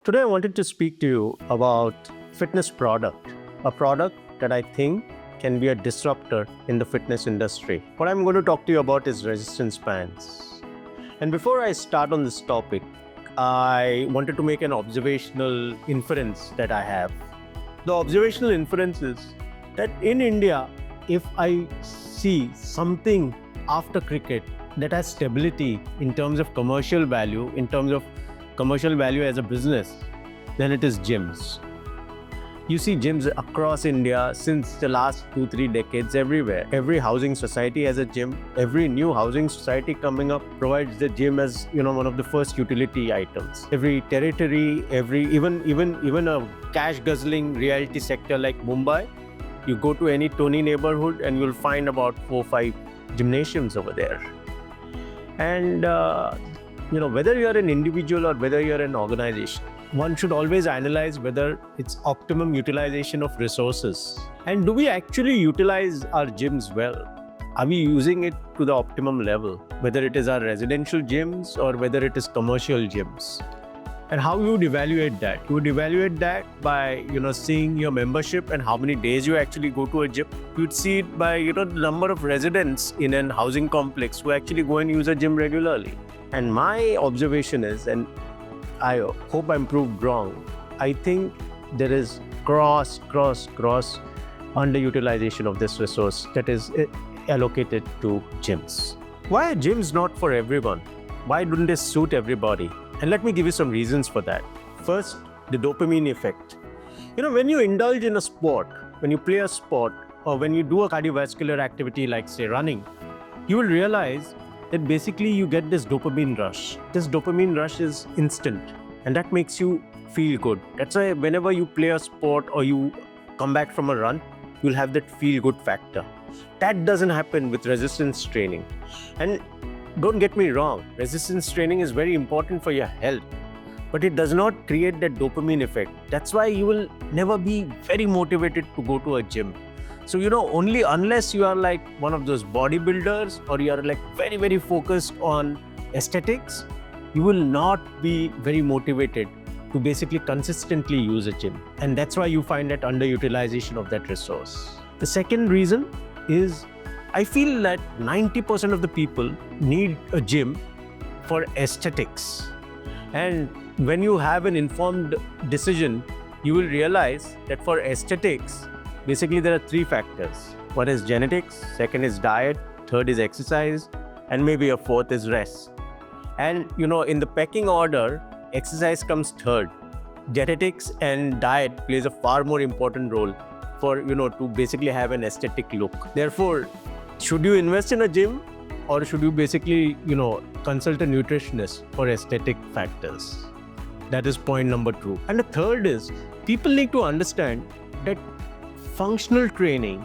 Today I wanted to speak to you about fitness product, a product that I think can be a disruptor in the fitness industry. What I'm going to talk to you about is resistance bands. And before I start on this topic, I wanted to make an observational inference that I have. The observational inference is that in India, if I see something after cricket that has stability in terms of commercial value, as a business, then it is gyms. You see gyms across India since the last 2-3 decades everywhere. Every housing society has a gym. Every new housing society coming up provides the gym as one of the first utility items. Every territory, even a cash guzzling reality sector like Mumbai, you go to any Tony neighborhood and you'll find about 4-5 gymnasiums over there. And whether you're an individual or whether you're an organization, one should always analyze whether it's optimum utilization of resources. And do we actually utilize our gyms well? Are we using it to the optimum level? Whether it is our residential gyms or whether it is commercial gyms. And how you would evaluate that? You would evaluate that by, seeing your membership and how many days you actually go to a gym. You'd see it by, the number of residents in an housing complex who actually go and use a gym regularly. And my observation is, and I hope I'm proved wrong, I think there is gross underutilization of this resource that is allocated to gyms. Why are gyms not for everyone? Why don't they suit everybody? And let me give you some reasons for that. First, the dopamine effect. When you indulge in a sport, when you play a sport, or when you do a cardiovascular activity like, say, running, you will realize that basically you get this dopamine rush. This dopamine rush is instant, and that makes you feel good. That's why whenever you play a sport or you come back from a run, you'll have that feel-good factor. That doesn't happen with resistance training. And don't get me wrong, resistance training is very important for your health, but it does not create that dopamine effect. That's why you will never be very motivated to go to a gym. So, only unless you are like one of those bodybuilders or you are like very, very focused on aesthetics, you will not be very motivated to basically consistently use a gym. And that's why you find that underutilization of that resource. The second reason is I feel that 90% of the people need a gym for aesthetics. And when you have an informed decision, you will realize that for aesthetics, basically there are 3 factors. One is genetics, second is diet, third is exercise, and maybe a fourth is rest. And in the pecking order, exercise comes third. Genetics and diet plays a far more important role for, to basically have an aesthetic look. Therefore, should you invest in a gym or should you basically, consult a nutritionist for aesthetic factors? That is point number 2. And the third is people need to understand that functional training,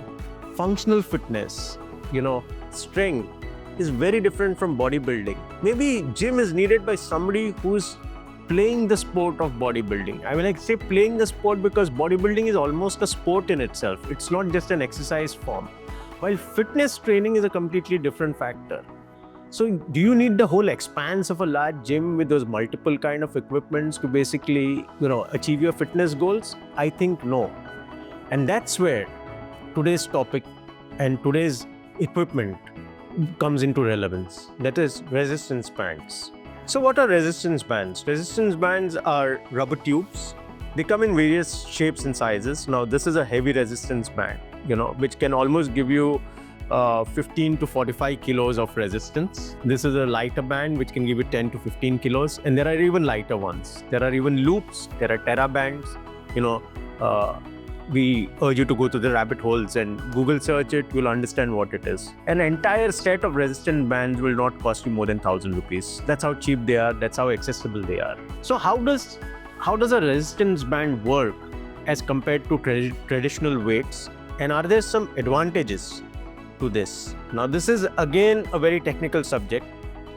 functional fitness, strength is very different from bodybuilding. Maybe gym is needed by somebody who's playing the sport of bodybuilding. I mean, say playing the sport because bodybuilding is almost a sport in itself. It's not just an exercise form. While fitness training is a completely different factor. So do you need the whole expanse of a large gym with those multiple kind of equipments to basically, achieve your fitness goals? I think no. And that's where today's topic and today's equipment comes into relevance. That is resistance bands. So what are resistance bands? Resistance bands are rubber tubes. They come in various shapes and sizes. Now this is a heavy resistance band, which can almost give you 15 to 45 kilos of resistance. This is a lighter band which can give you 10 to 15 kilos. And there are even lighter ones. There are even loops. There are Terra bands. We urge you to go to the rabbit holes and Google search it, you'll understand what it is. An entire set of resistance bands will not cost you more than 1,000 rupees. That's how cheap they are, that's how accessible they are. So how does a resistance band work as compared to traditional weights? And are there some advantages to this? Now this is again a very technical subject.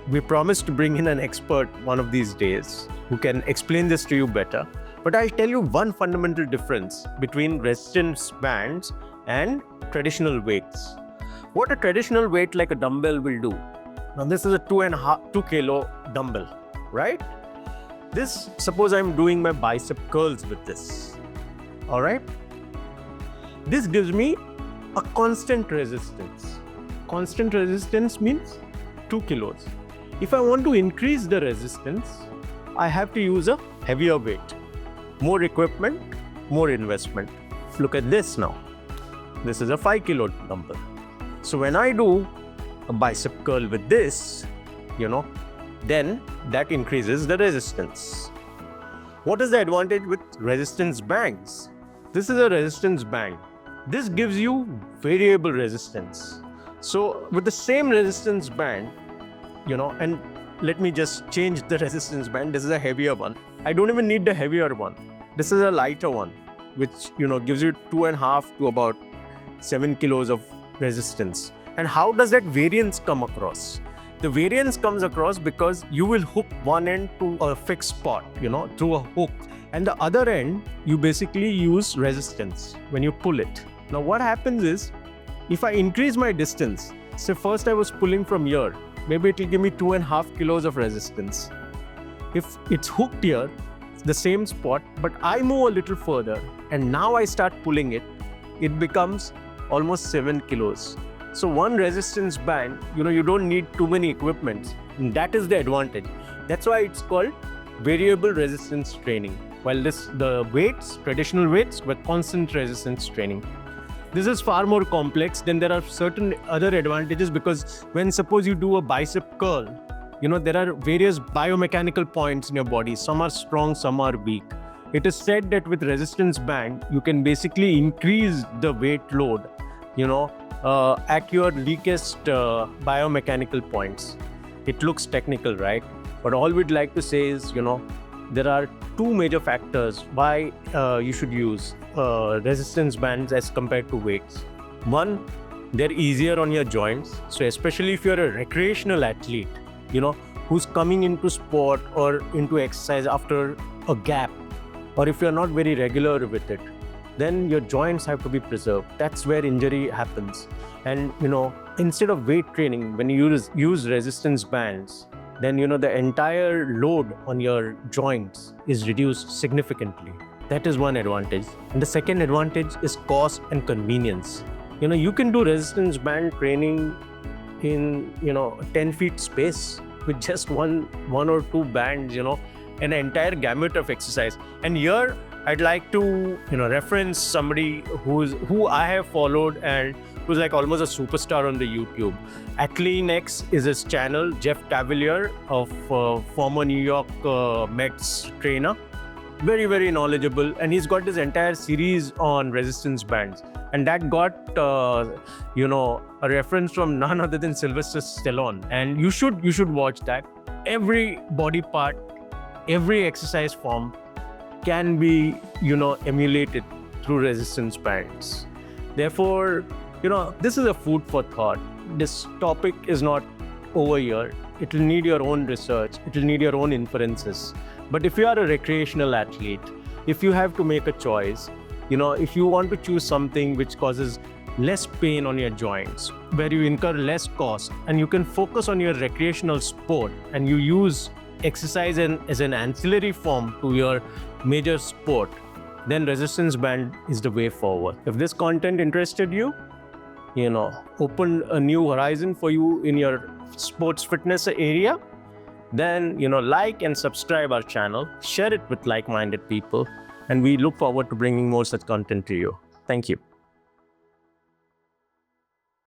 We promise to bring in an expert one of these days who can explain this to you better. But I'll tell you one fundamental difference between resistance bands and traditional weights. What a traditional weight like a dumbbell will do. Now this is a 2 kilo dumbbell, right? Suppose I'm doing my bicep curls with this. All right. This gives me a constant resistance. Constant resistance means 2 kilos. If I want to increase the resistance, I have to use a heavier weight. More equipment, more investment. Look at this now. This is a 5 kilo dumbbell. So when I do a bicep curl with this, then that increases the resistance. What is the advantage with resistance bands? This is a resistance band. This gives you variable resistance. So with the same resistance band, and let me just change the resistance band. This is a heavier one. I don't even need the heavier one. This is a lighter one, which, gives you 2.5 to about 7 kilos of resistance. And how does that variance come across? The variance comes across because you will hook one end to a fixed spot, through a hook. And the other end, you basically use resistance when you pull it. Now what happens is, if I increase my distance, say first I was pulling from here, maybe it will give me 2.5 kilos of resistance. If it's hooked here, the same spot, but I move a little further and now I start pulling it, it becomes almost 7 kilos. So one resistance band, you don't need too many equipments. And that is the advantage. That's why it's called variable resistance training. While the weights, traditional weights, were constant resistance training. This is far more complex. Then there are certain other advantages, because when suppose you do a bicep curl, there are various biomechanical points in your body. Some are strong, some are weak. It is said that with resistance band, you can basically increase the weight load, at your weakest biomechanical points. It looks technical, right? But all we'd like to say is, there are two major factors why you should use resistance bands as compared to weights. One, they're easier on your joints. So especially if you're a recreational athlete, who's coming into sport or into exercise after a gap, or if you're not very regular with it, then your joints have to be preserved. That's where injury happens. And, instead of weight training, when you use resistance bands, then, the entire load on your joints is reduced significantly. That is one advantage. And the second advantage is cost and convenience. You can do resistance band training in, 10 feet space with just one or two bands, an entire gamut of exercise. And here, I'd like to, reference somebody who I have followed and who's like almost a superstar on the YouTube. AthleanX is his channel. Jeff Cavalier, of former New York Mets trainer, very, very knowledgeable, and he's got this entire series on resistance bands, and that got a reference from none other than Sylvester Stallone. And you should watch that. Every body part, every exercise form can be, emulated through resistance bands. Therefore, this is a food for thought. This topic is not over here. It will need your own research. It will need your own inferences. But if you are a recreational athlete, if you have to make a choice, if you want to choose something which causes less pain on your joints, where you incur less cost, and you can focus on your recreational sport, and you use exercise as an ancillary form to your major sport, then resistance band is the way forward. If this content interested you, opened a new horizon for you in your sports fitness area, then, like and subscribe our channel, share it with like-minded people, and we look forward to bringing more such content to you. Thank you.